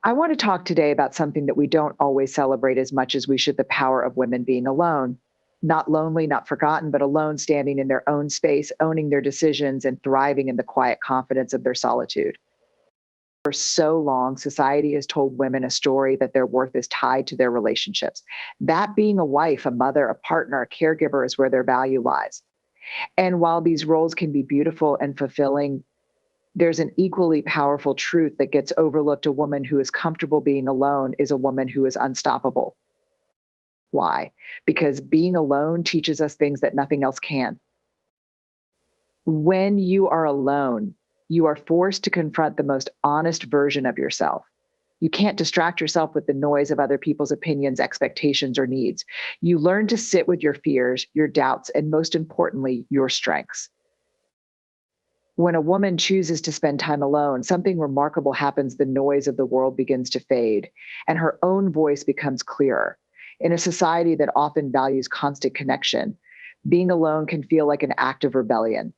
I want to talk today about something that we don't always celebrate as much as we should: the power of women being alone. Not lonely, not forgotten, but alone, standing in their own space, owning their decisions, and thriving in the quiet confidence of their solitude. For so long, society has told women a story that their worth is tied to their relationships. That being a wife, a mother, a partner, a caregiver is where their value lies. And while these roles can be beautiful and fulfilling, there's an equally powerful truth that gets overlooked: a woman who is comfortable being alone is a woman who is unstoppable. Why? Because being alone teaches us things that nothing else can. When you are alone, you are forced to confront the most honest version of yourself. You can't distract yourself with the noise of other people's opinions, expectations, or needs. You learn to sit with your fears, your doubts, and most importantly, your strengths. When a woman chooses to spend time alone, something remarkable happens. The noise of the world begins to fade, and her own voice becomes clearer. In a society that often values constant connection, being alone can feel like an act of rebellion.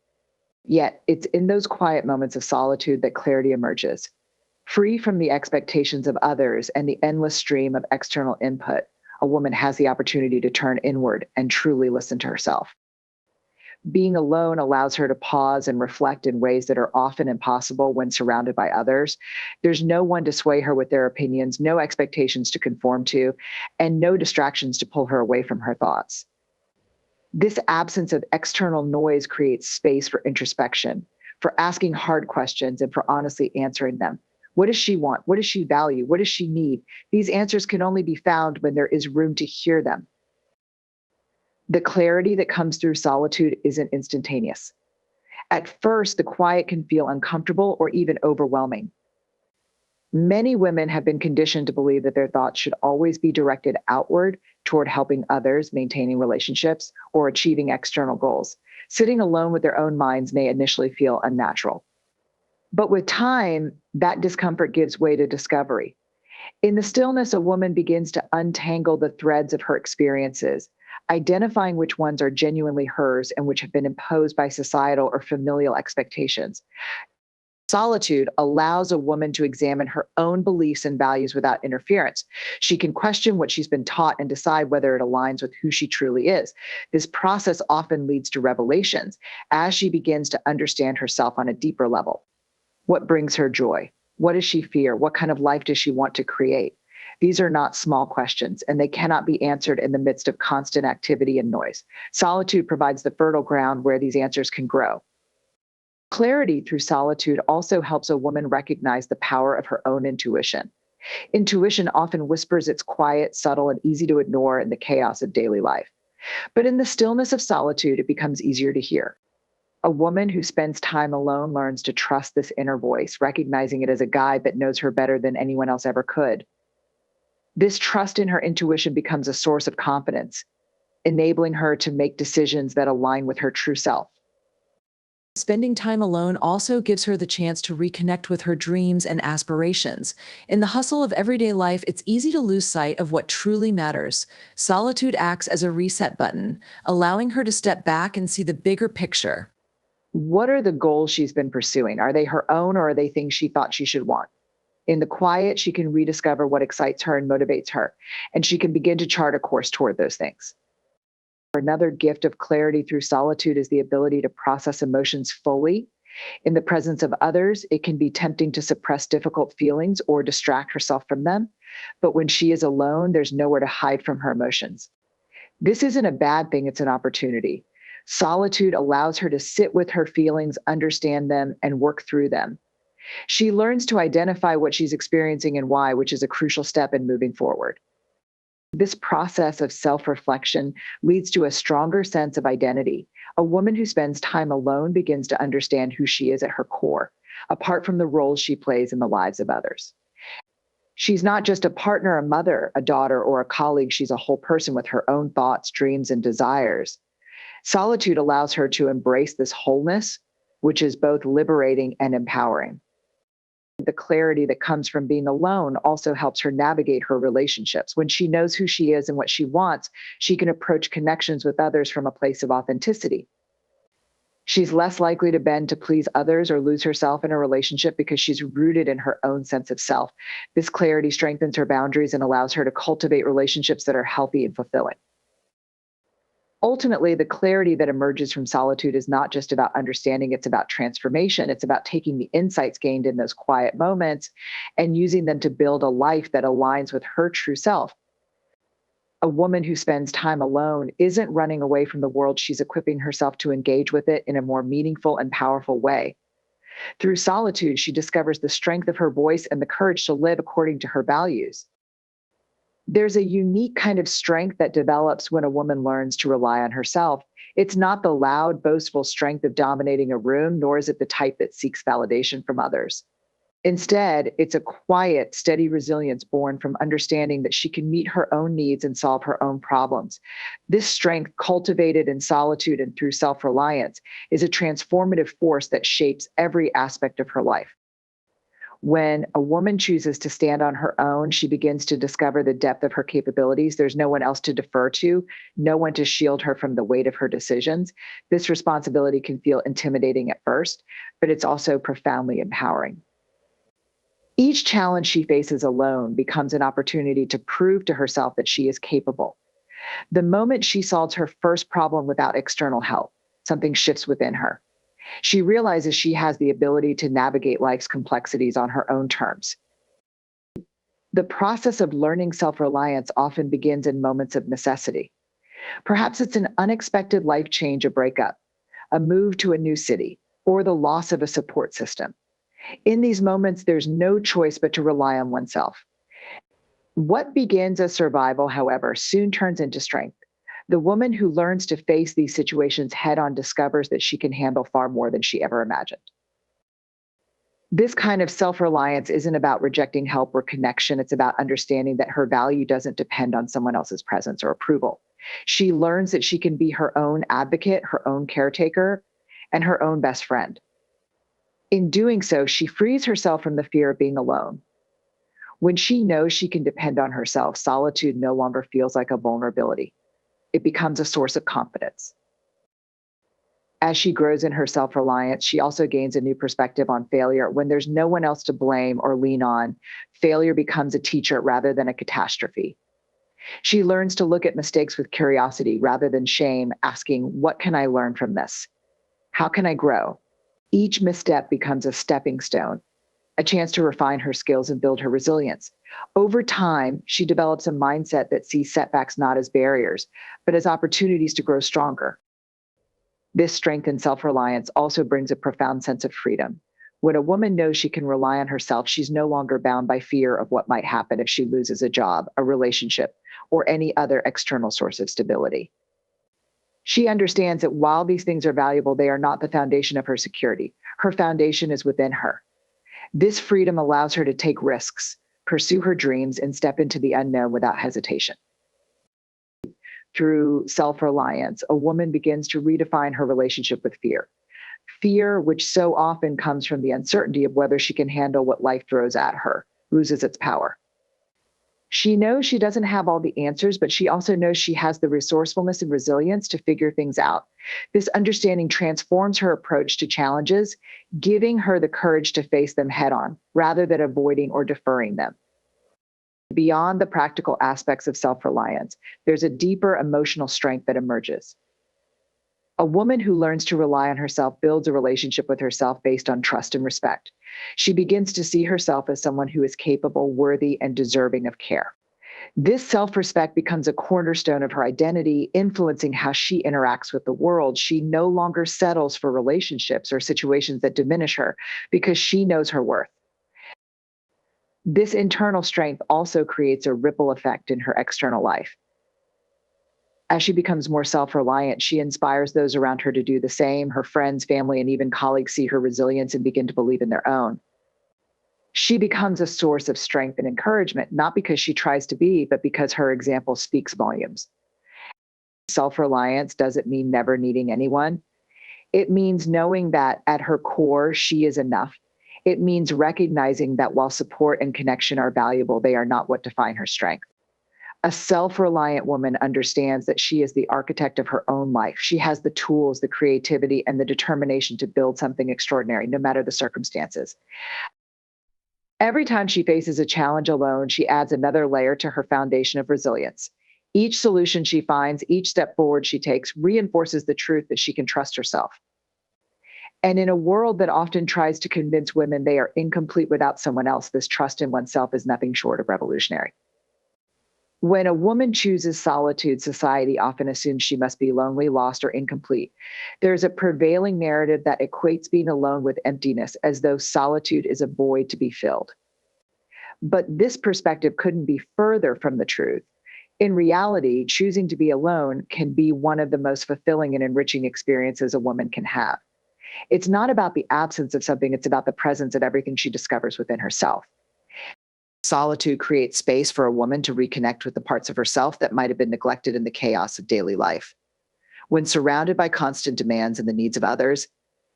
Yet, it's in those quiet moments of solitude that clarity emerges. Free from the expectations of others and the endless stream of external input, a woman has the opportunity to turn inward and truly listen to herself. Being alone allows her to pause and reflect in ways that are often impossible when surrounded by others. There's no one to sway her with their opinions, no expectations to conform to, and no distractions to pull her away from her thoughts. This absence of external noise creates space for introspection, for asking hard questions, and for honestly answering them. What does she want? What does she value? What does she need? These answers can only be found when there is room to hear them. The clarity that comes through solitude isn't instantaneous. At first, the quiet can feel uncomfortable or even overwhelming. Many women have been conditioned to believe that their thoughts should always be directed outward toward helping others, maintaining relationships, or achieving external goals. Sitting alone with their own minds may initially feel unnatural. But with time, that discomfort gives way to discovery. In the stillness, a woman begins to untangle the threads of her experiences, identifying which ones are genuinely hers and which have been imposed by societal or familial expectations. Solitude allows a woman to examine her own beliefs and values without interference. She can question what she's been taught and decide whether it aligns with who she truly is. This process often leads to revelations as she begins to understand herself on a deeper level. What brings her joy? What does she fear? What kind of life does she want to create? These are not small questions, and they cannot be answered in the midst of constant activity and noise. Solitude provides the fertile ground where these answers can grow. Clarity through solitude also helps a woman recognize the power of her own intuition. Intuition often whispers. It's quiet, subtle, and easy to ignore in the chaos of daily life. But in the stillness of solitude, it becomes easier to hear. A woman who spends time alone learns to trust this inner voice, recognizing it as a guide that knows her better than anyone else ever could. This trust in her intuition becomes a source of confidence, enabling her to make decisions that align with her true self. Spending time alone also gives her the chance to reconnect with her dreams and aspirations. In the hustle of everyday life, it's easy to lose sight of what truly matters. Solitude acts as a reset button, allowing her to step back and see the bigger picture. What are the goals she's been pursuing? Are they her own, or are they things she thought she should want? In the quiet, she can rediscover what excites her and motivates her, and she can begin to chart a course toward those things. Another gift of clarity through solitude is the ability to process emotions fully. In the presence of others, it can be tempting to suppress difficult feelings or distract herself from them. But when she is alone, there's nowhere to hide from her emotions. This isn't a bad thing, it's an opportunity. Solitude allows her to sit with her feelings, understand them, and work through them. She learns to identify what she's experiencing and why, which is a crucial step in moving forward. This process of self reflection leads to a stronger sense of identity. A woman who spends time alone begins to understand who she is at her core, apart from the roles she plays in the lives of others. She's not just a partner, a mother, a daughter, or a colleague. She's a whole person with her own thoughts, dreams, and desires. Solitude allows her to embrace this wholeness, which is both liberating and empowering. The clarity that comes from being alone also helps her navigate her relationships. When she knows who she is and what she wants, she can approach connections with others from a place of authenticity. She's less likely to bend to please others or lose herself in a relationship because she's rooted in her own sense of self. This clarity strengthens her boundaries and allows her to cultivate relationships that are healthy and fulfilling. Ultimately, the clarity that emerges from solitude is not just about understanding, it's about transformation. It's about taking the insights gained in those quiet moments and using them to build a life that aligns with her true self. A woman who spends time alone isn't running away from the world, she's equipping herself to engage with it in a more meaningful and powerful way. Through solitude, she discovers the strength of her voice and the courage to live according to her values. There's a unique kind of strength that develops when a woman learns to rely on herself. It's not the loud, boastful strength of dominating a room, nor is it the type that seeks validation from others. Instead, it's a quiet, steady resilience born from understanding that she can meet her own needs and solve her own problems. This strength, cultivated in solitude and through self reliance, is a transformative force that shapes every aspect of her life. When a woman chooses to stand on her own, she begins to discover the depth of her capabilities. There's no one else to defer to, no one to shield her from the weight of her decisions. This responsibility can feel intimidating at first, but it's also profoundly empowering. Each challenge she faces alone becomes an opportunity to prove to herself that she is capable. The moment she solves her first problem without external help, something shifts within her. She realizes she has the ability to navigate life's complexities on her own terms. The process of learning self reliance often begins in moments of necessity. Perhaps it's an unexpected life change, a breakup, a move to a new city, or the loss of a support system. In these moments, there's no choice but to rely on oneself. What begins as survival, however, soon turns into strength. The woman who learns to face these situations head on discovers that she can handle far more than she ever imagined. This kind of self reliance isn't about rejecting help or connection. It's about understanding that her value doesn't depend on someone else's presence or approval. She learns that she can be her own advocate, her own caretaker, and her own best friend. In doing so, she frees herself from the fear of being alone. When she knows she can depend on herself, solitude no longer feels like a vulnerability. It becomes a source of confidence. As she grows in her self reliance, she also gains a new perspective on failure. When there's no one else to blame or lean on, failure becomes a teacher rather than a catastrophe. She learns to look at mistakes with curiosity rather than shame, asking, what can I learn from this? How can I grow? Each misstep becomes a stepping stone, a chance to refine her skills and build her resilience. Over time, she develops a mindset that sees setbacks not as barriers, but as opportunities to grow stronger. This strength and self-reliance also brings a profound sense of freedom. When a woman knows she can rely on herself, she's no longer bound by fear of what might happen if she loses a job, a relationship, or any other external source of stability. She understands that while these things are valuable, they are not the foundation of her security. Her foundation is within her. This freedom allows her to take risks, pursue her dreams, and step into the unknown without hesitation. Through self-reliance, a woman begins to redefine her relationship with fear. Fear, which so often comes from the uncertainty of whether she can handle what life throws at her, loses its power. She knows she doesn't have all the answers, but she also knows she has the resourcefulness and resilience to figure things out. This understanding transforms her approach to challenges, giving her the courage to face them head on, rather than avoiding or deferring them. Beyond the practical aspects of self-reliance, there's a deeper emotional strength that emerges. A woman who learns to rely on herself builds a relationship with herself based on trust and respect. She begins to see herself as someone who is capable, worthy, and deserving of care. This self-respect becomes a cornerstone of her identity, influencing how she interacts with the world. She no longer settles for relationships or situations that diminish her because she knows her worth. This internal strength also creates a ripple effect in her external life. As she becomes more self-reliant, she inspires those around her to do the same. Her friends, family, and even colleagues see her resilience and begin to believe in their own. She becomes a source of strength and encouragement, not because she tries to be, but because her example speaks volumes. Self-reliance doesn't mean never needing anyone. It means knowing that at her core, she is enough. It means recognizing that while support and connection are valuable, they are not what define her strength. A self-reliant woman understands that she is the architect of her own life. She has the tools, the creativity, and the determination to build something extraordinary, no matter the circumstances. Every time she faces a challenge alone, she adds another layer to her foundation of resilience. Each solution she finds, each step forward she takes, reinforces the truth that she can trust herself. And in a world that often tries to convince women they are incomplete without someone else, this trust in oneself is nothing short of revolutionary. When a woman chooses solitude, society often assumes she must be lonely, lost, or incomplete. There's a prevailing narrative that equates being alone with emptiness, as though solitude is a void to be filled. But this perspective couldn't be further from the truth. In reality, choosing to be alone can be one of the most fulfilling and enriching experiences a woman can have. It's not about the absence of something, it's about the presence of everything she discovers within herself. Solitude creates space for a woman to reconnect with the parts of herself that might have been neglected in the chaos of daily life. When surrounded by constant demands and the needs of others,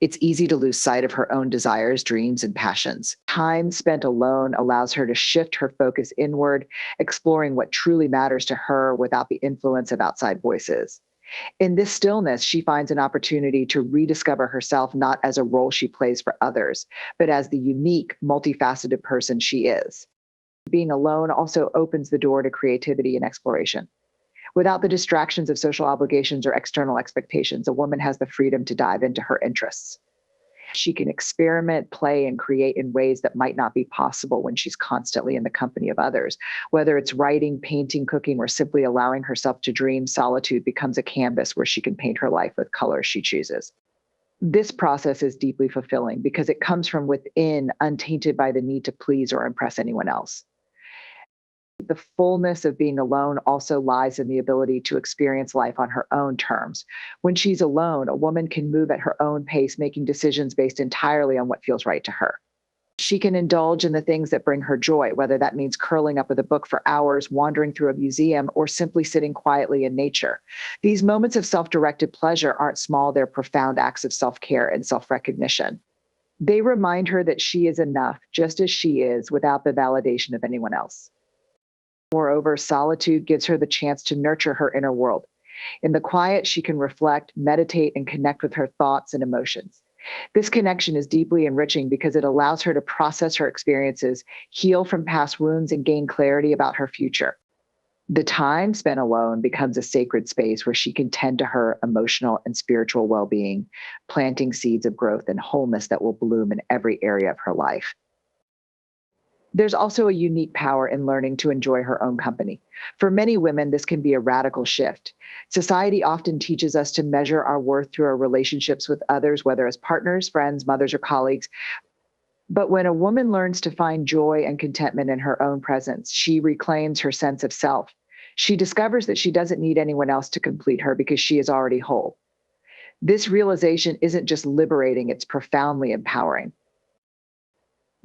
it's easy to lose sight of her own desires, dreams, and passions. Time spent alone allows her to shift her focus inward, exploring what truly matters to her without the influence of outside voices. In this stillness, she finds an opportunity to rediscover herself not as a role she plays for others, but as the unique, multifaceted person she is. Being alone also opens the door to creativity and exploration. Without the distractions of social obligations or external expectations, a woman has the freedom to dive into her interests. She can experiment, play, and create in ways that might not be possible when she's constantly in the company of others. Whether it's writing, painting, cooking, or simply allowing herself to dream, solitude becomes a canvas where she can paint her life with colors she chooses. This process is deeply fulfilling because it comes from within, untainted by the need to please or impress anyone else. The fullness of being alone also lies in the ability to experience life on her own terms. When she's alone, a woman can move at her own pace, making decisions based entirely on what feels right to her. She can indulge in the things that bring her joy, whether that means curling up with a book for hours, wandering through a museum, or simply sitting quietly in nature. These moments of self-directed pleasure aren't small, they're profound acts of self-care and self-recognition. They remind her that she is enough, just as she is, without the validation of anyone else. Moreover, solitude gives her the chance to nurture her inner world. In the quiet, she can reflect, meditate, and connect with her thoughts and emotions. This connection is deeply enriching because it allows her to process her experiences, heal from past wounds, and gain clarity about her future. The time spent alone becomes a sacred space where she can tend to her emotional and spiritual well-being, planting seeds of growth and wholeness that will bloom in every area of her life. There's also a unique power in learning to enjoy her own company. For many women, this can be a radical shift. Society often teaches us to measure our worth through our relationships with others, whether as partners, friends, mothers, or colleagues. But when a woman learns to find joy and contentment in her own presence, she reclaims her sense of self. She discovers that she doesn't need anyone else to complete her because she is already whole. This realization isn't just liberating, it's profoundly empowering.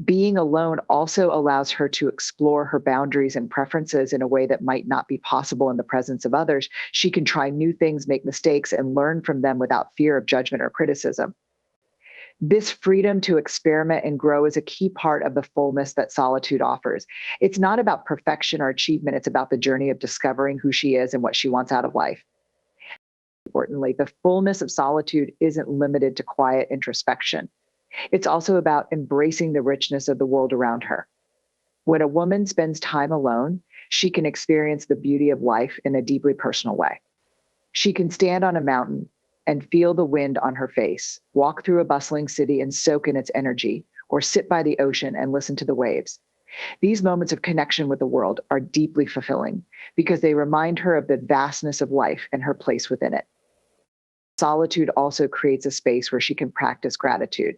Being alone also allows her to explore her boundaries and preferences in a way that might not be possible in the presence of others. She can try new things, make mistakes, and learn from them without fear of judgment or criticism. This freedom to experiment and grow is a key part of the fullness that solitude offers. It's not about perfection or achievement, it's about the journey of discovering who she is and what she wants out of life. Importantly, the fullness of solitude isn't limited to quiet introspection. It's also about embracing the richness of the world around her. When a woman spends time alone, she can experience the beauty of life in a deeply personal way. She can stand on a mountain and feel the wind on her face, walk through a bustling city and soak in its energy, or sit by the ocean and listen to the waves. These moments of connection with the world are deeply fulfilling because they remind her of the vastness of life and her place within it. Solitude also creates a space where she can practice gratitude.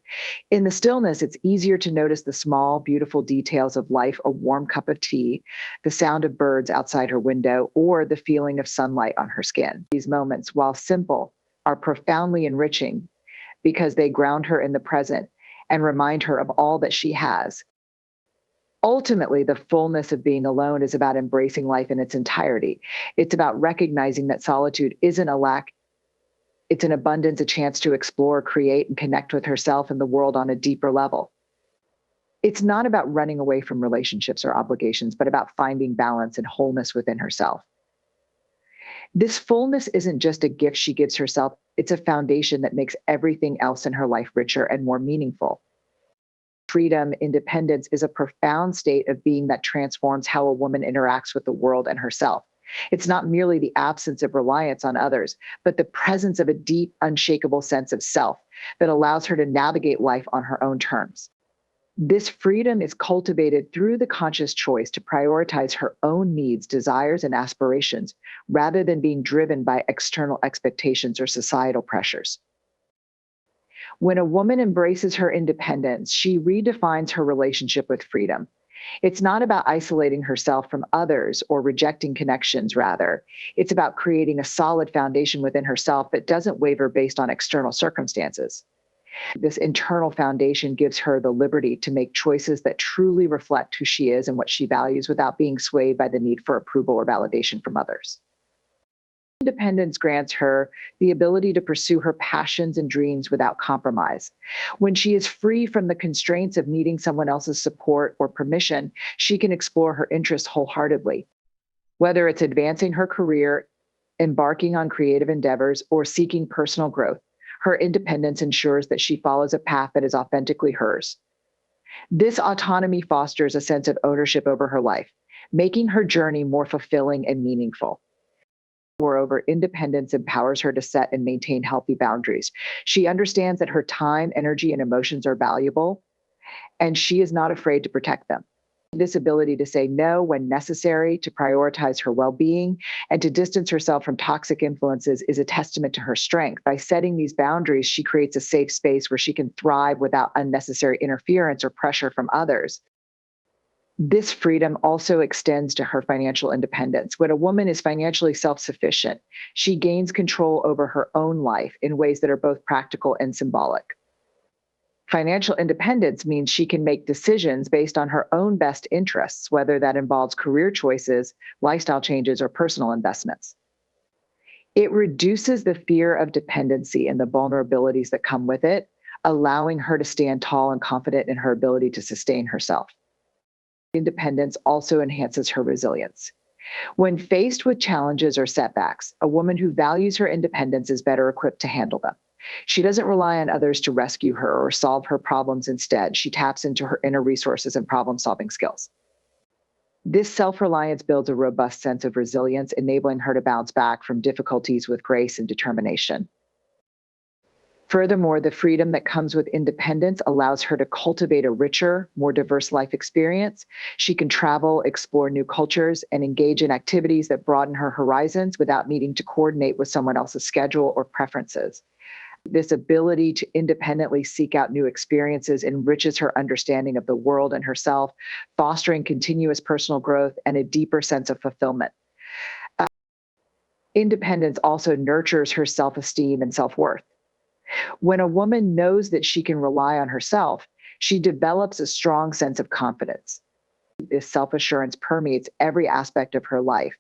In the stillness, it's easier to notice the small, beautiful details of life, a warm cup of tea, the sound of birds outside her window, or the feeling of sunlight on her skin. These moments, while simple, are profoundly enriching because they ground her in the present and remind her of all that she has. Ultimately, the fullness of being alone is about embracing life in its entirety. It's about recognizing that solitude isn't a lack. It's an abundance, a chance to explore, create, and connect with herself and the world on a deeper level. It's not about running away from relationships or obligations, but about finding balance and wholeness within herself. This fullness isn't just a gift she gives herself, it's a foundation that makes everything else in her life richer and more meaningful. Freedom, independence is a profound state of being that transforms how a woman interacts with the world and herself. It's not merely the absence of reliance on others, but the presence of a deep, unshakable sense of self that allows her to navigate life on her own terms. This freedom is cultivated through the conscious choice to prioritize her own needs, desires, and aspirations rather than being driven by external expectations or societal pressures. When a woman embraces her independence, she redefines her relationship with freedom. It's not about isolating herself from others or rejecting connections, rather. It's about creating a solid foundation within herself that doesn't waver based on external circumstances. This internal foundation gives her the liberty to make choices that truly reflect who she is and what she values without being swayed by the need for approval or validation from others. Independence grants her the ability to pursue her passions and dreams without compromise. When she is free from the constraints of needing someone else's support or permission, she can explore her interests wholeheartedly. Whether it's advancing her career, embarking on creative endeavors, or seeking personal growth, her independence ensures that she follows a path that is authentically hers. This autonomy fosters a sense of ownership over her life, making her journey more fulfilling and meaningful. Moreover, independence empowers her to set and maintain healthy boundaries. She understands that her time, energy, and emotions are valuable, and she is not afraid to protect them. This ability to say no when necessary, to prioritize her well being, and to distance herself from toxic influences is a testament to her strength. By setting these boundaries, she creates a safe space where she can thrive without unnecessary interference or pressure from others. This freedom also extends to her financial independence. When a woman is financially self sufficient, she gains control over her own life in ways that are both practical and symbolic. Financial independence means she can make decisions based on her own best interests, whether that involves career choices, lifestyle changes, or personal investments. It reduces the fear of dependency and the vulnerabilities that come with it, allowing her to stand tall and confident in her ability to sustain herself. Independence also enhances her resilience. When faced with challenges or setbacks, a woman who values her independence is better equipped to handle them. She doesn't rely on others to rescue her or solve her problems. Instead, she taps into her inner resources and problem-solving skills. This self-reliance builds a robust sense of resilience, enabling her to bounce back from difficulties with grace and determination. Furthermore, the freedom that comes with independence allows her to cultivate a richer, more diverse life experience. She can travel, explore new cultures, and engage in activities that broaden her horizons without needing to coordinate with someone else's schedule or preferences. This ability to independently seek out new experiences enriches her understanding of the world and herself, fostering continuous personal growth and a deeper sense of fulfillment. Independence also nurtures her self-esteem and self-worth. When a woman knows that she can rely on herself, she develops a strong sense of confidence. This self-assurance permeates every aspect of her life,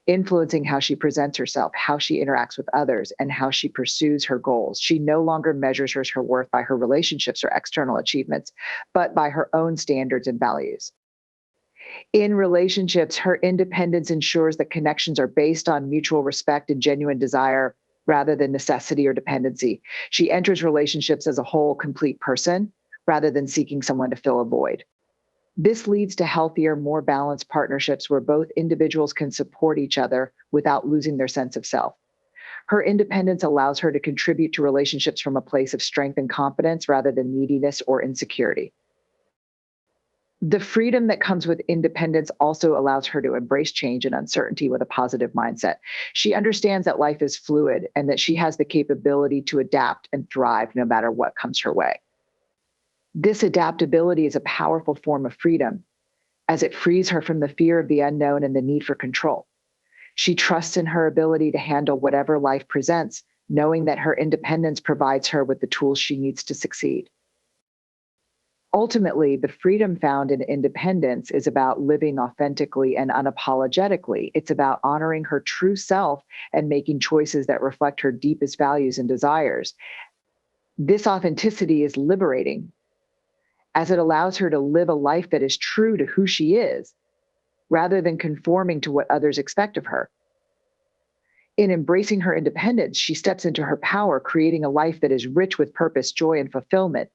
influencing how she presents herself, how she interacts with others, and how she pursues her goals. She no longer measures her worth by her relationships or external achievements, but by her own standards and values. In relationships, her independence ensures that connections are based on mutual respect and genuine desire rather than necessity or dependency. She enters relationships as a whole, complete person rather than seeking someone to fill a void. This leads to healthier, more balanced partnerships where both individuals can support each other without losing their sense of self. Her independence allows her to contribute to relationships from a place of strength and confidence rather than neediness or insecurity. The freedom that comes with independence also allows her to embrace change and uncertainty with a positive mindset. She understands that life is fluid and that she has the capability to adapt and thrive no matter what comes her way. This adaptability is a powerful form of freedom, as it frees her from the fear of the unknown and the need for control. She trusts in her ability to handle whatever life presents, knowing that her independence provides her with the tools she needs to succeed. Ultimately, the freedom found in independence is about living authentically and unapologetically. It's about honoring her true self and making choices that reflect her deepest values and desires. This authenticity is liberating, as it allows her to live a life that is true to who she is, rather than conforming to what others expect of her. In embracing her independence, she steps into her power, creating a life that is rich with purpose, joy, and fulfillment.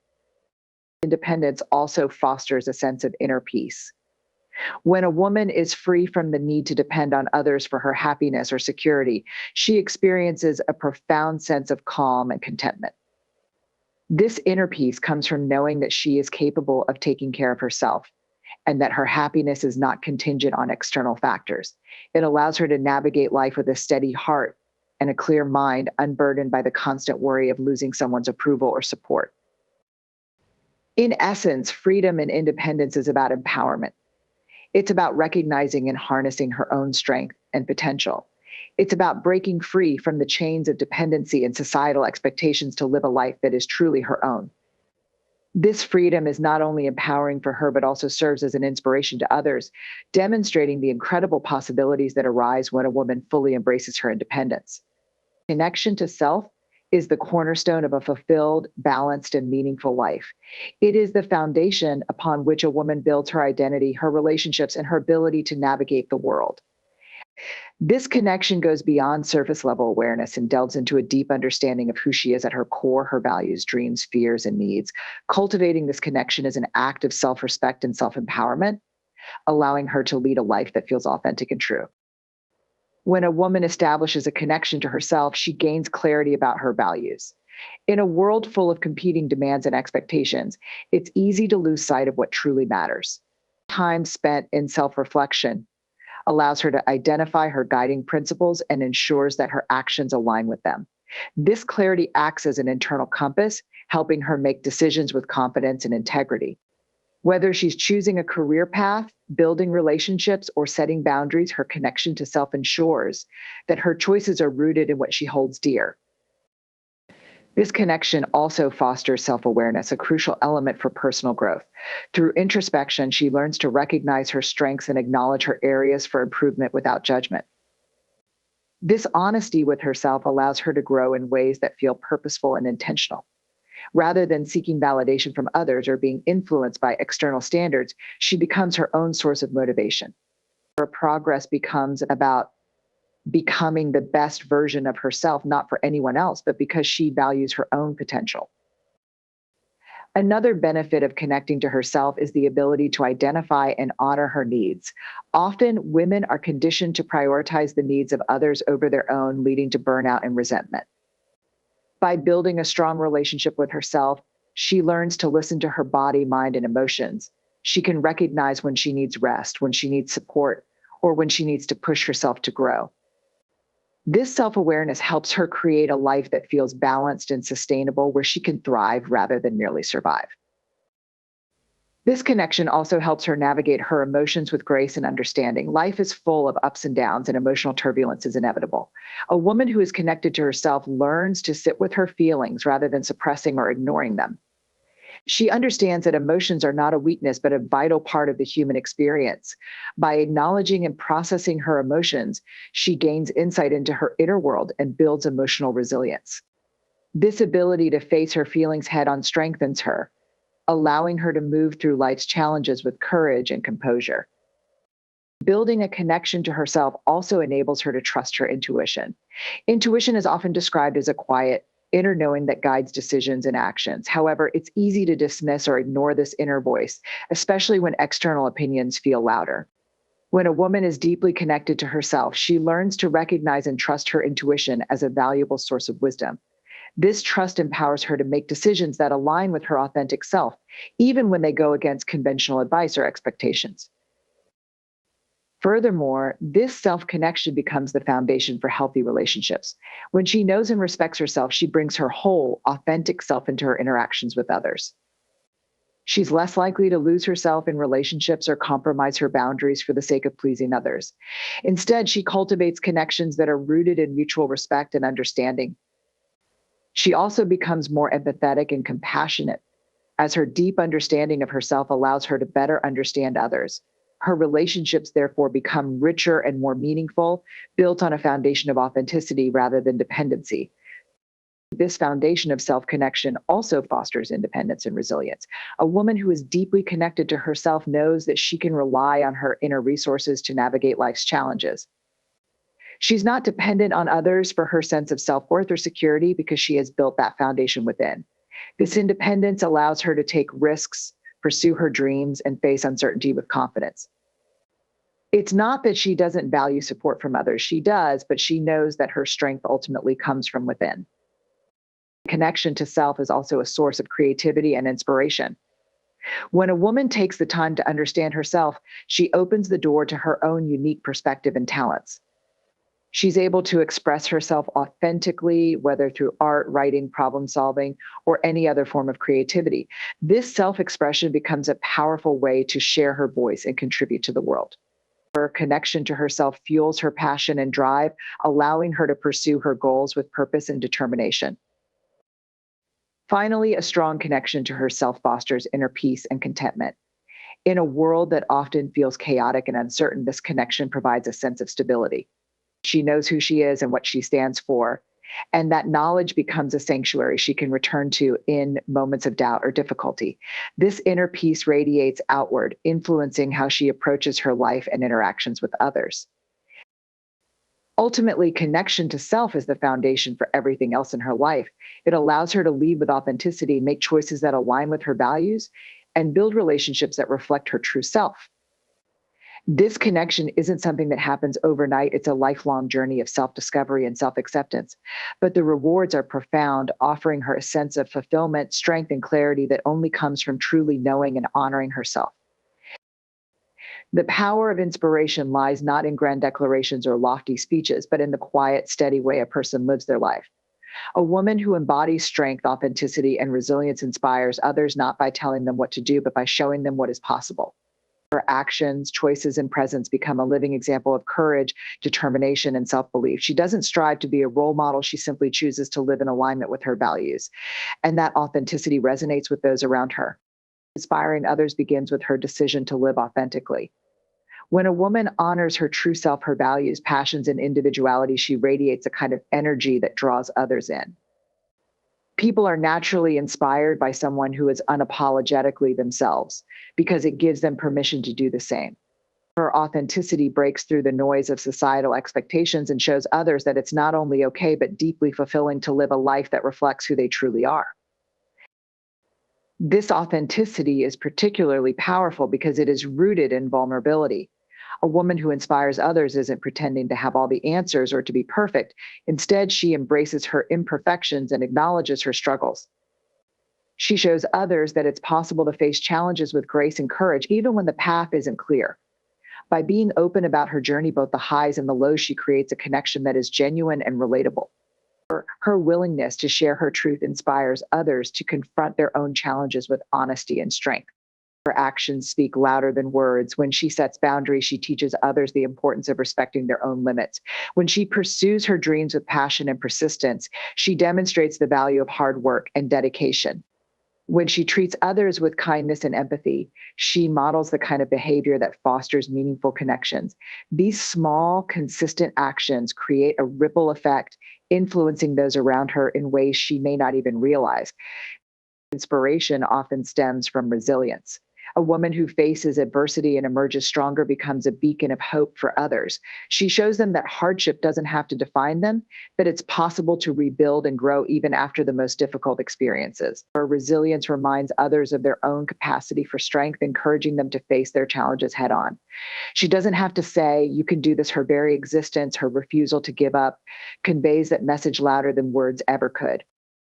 Independence also fosters a sense of inner peace. When a woman is free from the need to depend on others for her happiness or security, she experiences a profound sense of calm and contentment. This inner peace comes from knowing that she is capable of taking care of herself and that her happiness is not contingent on external factors. It allows her to navigate life with a steady heart and a clear mind, unburdened by the constant worry of losing someone's approval or support. In essence, freedom and independence is about empowerment. It's about recognizing and harnessing her own strength and potential. It's about breaking free from the chains of dependency and societal expectations to live a life that is truly her own. This freedom is not only empowering for her, but also serves as an inspiration to others, demonstrating the incredible possibilities that arise when a woman fully embraces her independence. Connection to self is the cornerstone of a fulfilled, balanced, and meaningful life. It is the foundation upon which a woman builds her identity, her relationships, and her ability to navigate the world. This connection goes beyond surface level awareness and delves into a deep understanding of who she is at her core, her values, dreams, fears, and needs. Cultivating this connection is an act of self respect and self empowerment, allowing her to lead a life that feels authentic and true. When a woman establishes a connection to herself, she gains clarity about her values. In a world full of competing demands and expectations, it's easy to lose sight of what truly matters. Time spent in self reflection allows her to identify her guiding principles and ensures that her actions align with them. This clarity acts as an internal compass, helping her make decisions with confidence and integrity. Whether she's choosing a career path, building relationships, or setting boundaries, her connection to self ensures that her choices are rooted in what she holds dear. This connection also fosters self-awareness, a crucial element for personal growth. Through introspection, she learns to recognize her strengths and acknowledge her areas for improvement without judgment. This honesty with herself allows her to grow in ways that feel purposeful and intentional. Rather than seeking validation from others or being influenced by external standards, she becomes her own source of motivation. Her progress becomes about becoming the best version of herself, not for anyone else, but because she values her own potential. Another benefit of connecting to herself is the ability to identify and honor her needs. Often, women are conditioned to prioritize the needs of others over their own, leading to burnout and resentment. By building a strong relationship with herself, she learns to listen to her body, mind, and emotions. She can recognize when she needs rest, when she needs support, or when she needs to push herself to grow. This self-awareness helps her create a life that feels balanced and sustainable, where she can thrive rather than merely survive. This connection also helps her navigate her emotions with grace and understanding. Life is full of ups and downs, and emotional turbulence is inevitable. A woman who is connected to herself learns to sit with her feelings rather than suppressing or ignoring them. She understands that emotions are not a weakness, but a vital part of the human experience. By acknowledging and processing her emotions, she gains insight into her inner world and builds emotional resilience. This ability to face her feelings head on strengthens her, allowing her to move through life's challenges with courage and composure. Building a connection to herself also enables her to trust her intuition. Intuition is often described as a quiet, inner knowing that guides decisions and actions. However, it's easy to dismiss or ignore this inner voice, especially when external opinions feel louder. When a woman is deeply connected to herself, she learns to recognize and trust her intuition as a valuable source of wisdom. This trust empowers her to make decisions that align with her authentic self, even when they go against conventional advice or expectations. Furthermore, this self-connection becomes the foundation for healthy relationships. When she knows and respects herself, she brings her whole, authentic self into her interactions with others. She's less likely to lose herself in relationships or compromise her boundaries for the sake of pleasing others. Instead, she cultivates connections that are rooted in mutual respect and understanding. She also becomes more empathetic and compassionate, as her deep understanding of herself allows her to better understand others. Her relationships therefore become richer and more meaningful, built on a foundation of authenticity rather than dependency. This foundation of self connection also fosters independence and resilience. A woman who is deeply connected to herself knows that she can rely on her inner resources to navigate life's challenges. She's not dependent on others for her sense of self worth or security because she has built that foundation within. This independence allows her to take risks, pursue her dreams, and face uncertainty with confidence. It's not that she doesn't value support from others. She does, but she knows that her strength ultimately comes from within. Connection to self is also a source of creativity and inspiration. When a woman takes the time to understand herself, she opens the door to her own unique perspective and talents. She's able to express herself authentically, whether through art, writing, problem solving, or any other form of creativity. This self expression becomes a powerful way to share her voice and contribute to the world. Her connection to herself fuels her passion and drive, allowing her to pursue her goals with purpose and determination. Finally, a strong connection to herself fosters inner peace and contentment. In a world that often feels chaotic and uncertain, this connection provides a sense of stability. She knows who she is and what she stands for, and that knowledge becomes a sanctuary she can return to in moments of doubt or difficulty. This inner peace radiates outward, influencing how she approaches her life and interactions with others. Ultimately, connection to self is the foundation for everything else in her life. It allows her to lead with authenticity, make choices that align with her values, and build relationships that reflect her true self. This connection isn't something that happens overnight. It's a lifelong journey of self discovery and self acceptance. But the rewards are profound, offering her a sense of fulfillment, strength, and clarity that only comes from truly knowing and honoring herself. The power of inspiration lies not in grand declarations or lofty speeches, but in the quiet, steady way a person lives their life. A woman who embodies strength, authenticity, and resilience inspires others not by telling them what to do, but by showing them what is possible. Her actions, choices, and presence become a living example of courage, determination, and self belief. She doesn't strive to be a role model. She simply chooses to live in alignment with her values. And that authenticity resonates with those around her. Inspiring others begins with her decision to live authentically. When a woman honors her true self, her values, passions, and individuality, she radiates a kind of energy that draws others in. People are naturally inspired by someone who is unapologetically themselves because it gives them permission to do the same. Her authenticity breaks through the noise of societal expectations and shows others that it's not only okay, but deeply fulfilling to live a life that reflects who they truly are. This authenticity is particularly powerful because it is rooted in vulnerability. A woman who inspires others isn't pretending to have all the answers or to be perfect. Instead, she embraces her imperfections and acknowledges her struggles. She shows others that it's possible to face challenges with grace and courage, even when the path isn't clear. By being open about her journey, both the highs and the lows, she creates a connection that is genuine and relatable. Her willingness to share her truth inspires others to confront their own challenges with honesty and strength. Her actions speak louder than words. When she sets boundaries, she teaches others the importance of respecting their own limits. When she pursues her dreams with passion and persistence, she demonstrates the value of hard work and dedication. When she treats others with kindness and empathy, she models the kind of behavior that fosters meaningful connections. These small, consistent actions create a ripple effect, influencing those around her in ways she may not even realize. Inspiration often stems from resilience. A woman who faces adversity and emerges stronger becomes a beacon of hope for others. She shows them that hardship doesn't have to define them, that it's possible to rebuild and grow even after the most difficult experiences. Her resilience reminds others of their own capacity for strength, encouraging them to face their challenges head on. She doesn't have to say, "You can do this." Her very existence, her refusal to give up, conveys that message louder than words ever could.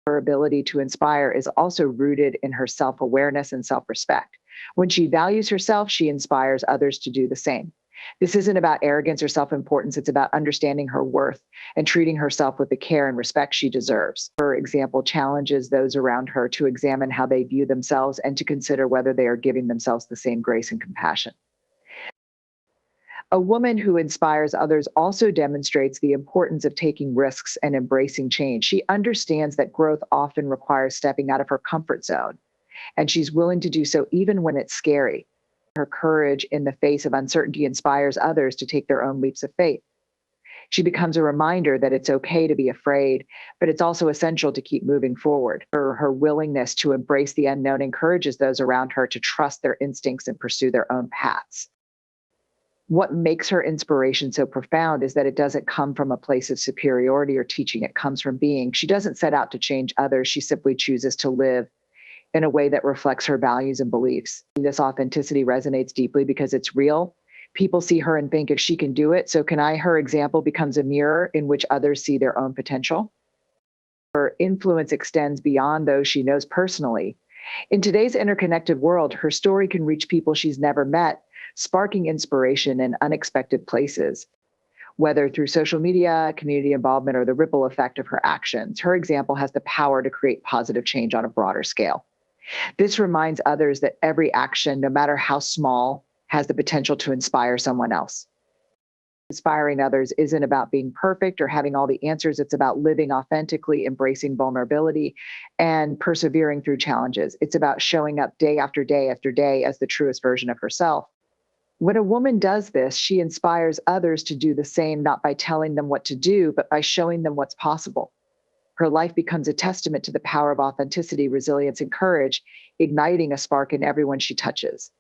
Her ability to inspire is also rooted in her self awareness and self respect. When she values herself, she inspires others to do the same. This isn't about arrogance or self importance, it's about understanding her worth and treating herself with the care and respect she deserves. Her example challenges those around her to examine how they view themselves and to consider whether they are giving themselves the same grace and compassion. A woman who inspires others also demonstrates the importance of taking risks and embracing change. She understands that growth often requires stepping out of her comfort zone, and she's willing to do so even when it's scary. Her courage in the face of uncertainty inspires others to take their own leaps of faith. She becomes a reminder that it's okay to be afraid, but it's also essential to keep moving forward. Her willingness to embrace the unknown encourages those around her to trust their instincts and pursue their own paths. What makes her inspiration so profound is that it doesn't come from a place of superiority or teaching. It comes from being. She doesn't set out to change others. She simply chooses to live in a way that reflects her values and beliefs. This authenticity resonates deeply because it's real. People see her and think, if she can do it, so can I. Her example becomes a mirror in which others see their own potential. Her influence extends beyond those she knows personally. In today's interconnected world, her story can reach people she's never met, sparking inspiration in unexpected places. Whether through social media, community involvement, or the ripple effect of her actions, her example has the power to create positive change on a broader scale. This reminds others that every action, no matter how small, has the potential to inspire someone else. Inspiring others isn't about being perfect or having all the answers. It's about living authentically, embracing vulnerability, and persevering through challenges. It's about showing up day after day after day as the truest version of herself. When a woman does this, she inspires others to do the same, not by telling them what to do, but by showing them what's possible. Her life becomes a testament to the power of authenticity, resilience, and courage, igniting a spark in everyone she touches.